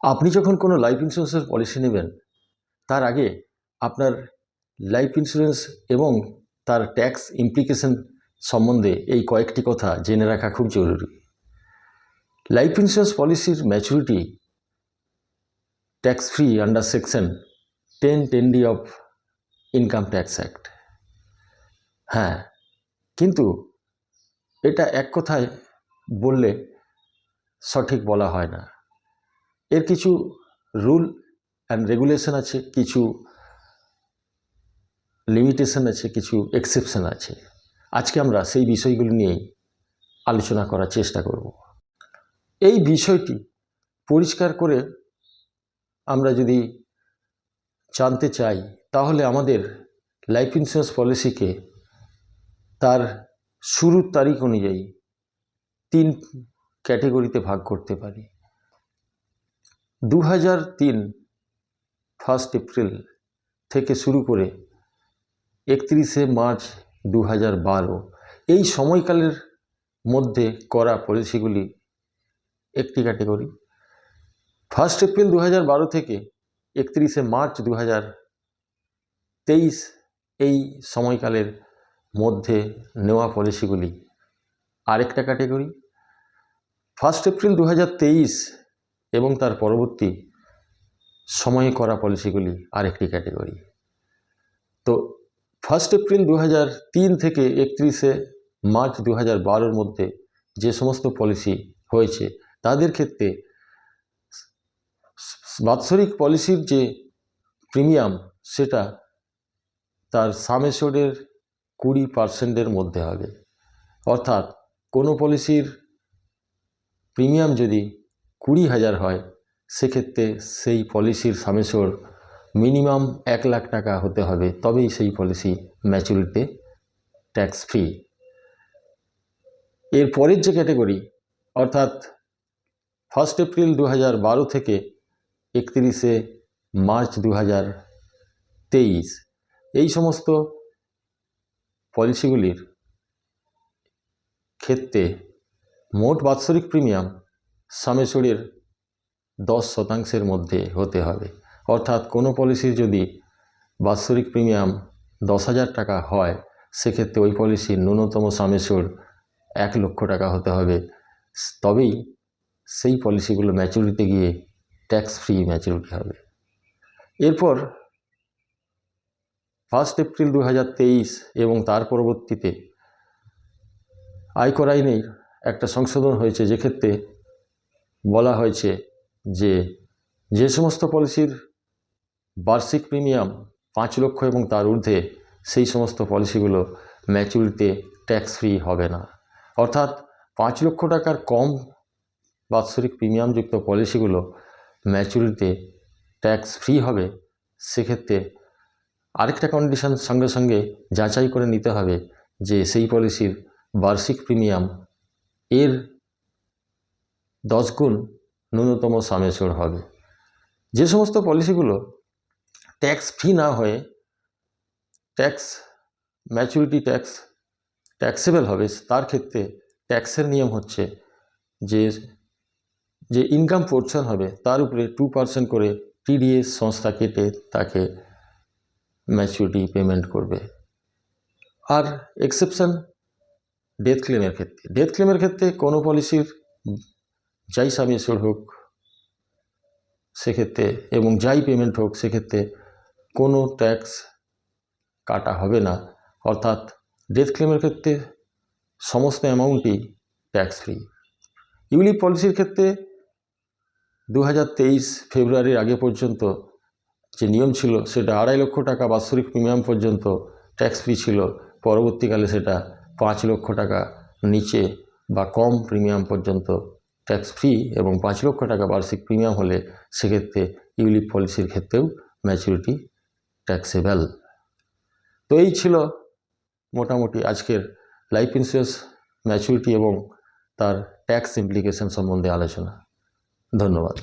আপনি যখন কোনো লাইফ ইন্স্যুরেন্সের পলিসি নেবেন তার আগে আপনার লাইফ ইন্স্যুরেন্স এবং তার ট্যাক্স ইমপ্লিকেশন সম্বন্ধে এই কয়েকটি কথা জেনে রাখা খুব জরুরি। লাইফ ইন্স্যুরেন্স পলিসির maturity tax free under section 10(10)(d) of income tax act. হ্যাঁ, কিন্তু এটা এক কথায় বললে সঠিক বলা হয় না। এর কিছু রুল অ্যান্ড রেগুলেশন আছে, কিছু লিমিটেশন আছে, কিছু এক্সেপশন আছে। আজকে আমরা সেই বিষয়গুলো নিয়েই আলোচনা করার চেষ্টা করব। এই বিষয়টি পরিষ্কার করে আমরা যদি জানতে চাই তাহলে আমাদের লাইফ ইন্স্যুরেন্স পলিসিকে তার শুরুর তারিখ অনুযায়ী 3 ক্যাটেগরিতে ভাগ করতে পারি। 2003 1 এপ্রিল থেকে শুরু করে 31 মার্চ 2012 এই সময়কালের মধ্যে করা পলিসিগুলি একটি ক্যাটেগরি। 1 এপ্রিল 2012 থেকে 31 মার্চ 2023 এই সময়কালের মধ্যে নেওয়া পলিসিগুলি আরেকটা ক্যাটেগরি। 1 এপ্রিল 2023 এবং তার পরবর্তী সময়ে করা পলিসিগুলি আরেকটি ক্যাটেগরি। তো 1 এপ্রিল 2003 থেকে 31 মার্চ 2012 মধ্যে যে সমস্ত পলিসি হয়েছে তাদের ক্ষেত্রে বাৎসরিক পলিসির যে প্রিমিয়াম সেটা তার সাম এশিওর্ডের 20% মধ্যে হবে। অর্থাৎ কোনো পলিসির প্রিমিয়াম যদি 20,000 হয় সেক্ষেত্রে সেই পলিসির সাম এশিওর্ড মিনিমাম 1 লাখ টাকা হতে হবে, তবেই সেই পলিসি ম্যাচুরিটিতে ট্যাক্স ফ্রি। এর পরের যে ক্যাটেগরি অর্থাৎ 1 এপ্রিল 2012 থেকে 31 মার্চ 2023 এই সমস্ত পলিসিগুলির ক্ষেত্রে মোট বাৎসরিক প্রিমিয়াম সাম এশিওর্ডের 10% মধ্যে হতে হবে। অর্থাৎ কোনো পলিসির যদি বাৎসরিক প্রিমিয়াম 10,000 টাকা হয় সেক্ষেত্রে ওই পলিসির ন্যূনতম সাম এশিওর্ড 1 লক্ষ টাকা হতে হবে, তবেই সেই পলিসিগুলো ম্যাচুরিটিতে গিয়ে ট্যাক্স ফ্রি ম্যাচুরিটি হবে। এরপর 1 এপ্রিল 2023 এবং তার পরবর্তীতে আয়কর আইনের একটা সংশোধন হয়েছে, যেক্ষেত্রে বলা হয়েছে যে সমস্ত পলিসির বার্ষিক প্রিমিয়াম 5 লক্ষ এবং তার ঊর্ধ্বে সেই সমস্ত পলিসিগুলো ম্যাচুরিটিতে ট্যাক্স ফ্রি হবে না। অর্থাৎ 5 লক্ষ টাকার কম বাৎসরিক প্রিমিয়ামযুক্ত পলিসিগুলো ম্যাচুরিটিতে ট্যাক্স ফ্রি হবে। সেক্ষেত্রে আরেকটা কন্ডিশন সঙ্গে সঙ্গে যাচাই করে নিতে হবে যে সেই পলিসির বার্ষিক প্রিমিয়াম এর 10 গুণ ন্যূনতম সাম এশিওর্ড হবে। যে সমস্ত পলিসিগুলো ট্যাক্স ফ্রি না হয়ে ম্যাচুরিটি ট্যাক্সেবল হবে তার ক্ষেত্রে ট্যাক্সের নিয়ম হচ্ছে যে ইনকাম পোর্শন হবে তার উপরে 2% করে টিডিএস সংস্থা কেটে তাকে ম্যাচুরিটি পেমেন্ট করবে। আর এক্সেপশন ডেথ ক্লেমের ক্ষেত্রে কোনো পলিসির যাই সাম এশিওর্ড হোক সেক্ষেত্রে এবং যাই পেমেন্ট হোক সেক্ষেত্রে কোনো ট্যাক্স কাটা হবে না। অর্থাৎ ডেথ ক্লেমের ক্ষেত্রে সমস্ত অ্যামাউন্টই ট্যাক্স ফ্রি। ইউলিপ পলিসির ক্ষেত্রে 2023 ফেব্রুয়ারির আগে পর্যন্ত যে নিয়ম ছিল সেটা 2.5 লক্ষ টাকা বাৎসরিক প্রিমিয়াম পর্যন্ত ট্যাক্স ফ্রি ছিল। পরবর্তীকালে সেটা 5 লক্ষ টাকা নিচে বা কম প্রিমিয়াম পর্যন্ত ট্যাক্স ফ্রি এবং 5 লক্ষ টাকা বার্ষিক প্রিমিয়াম হলে সেক্ষেত্রে ইউলিপ পলিসির ক্ষেত্রেও ম্যাচুরিটি ট্যাক্সেবল। তো এই ছিল মোটামুটি আজকের লাইফ ইন্স্যুরেন্স ম্যাচুরিটি এবং তার ট্যাক্স ইমপ্লিকেশন সম্বন্ধে আলোচনা। ধন্যবাদ।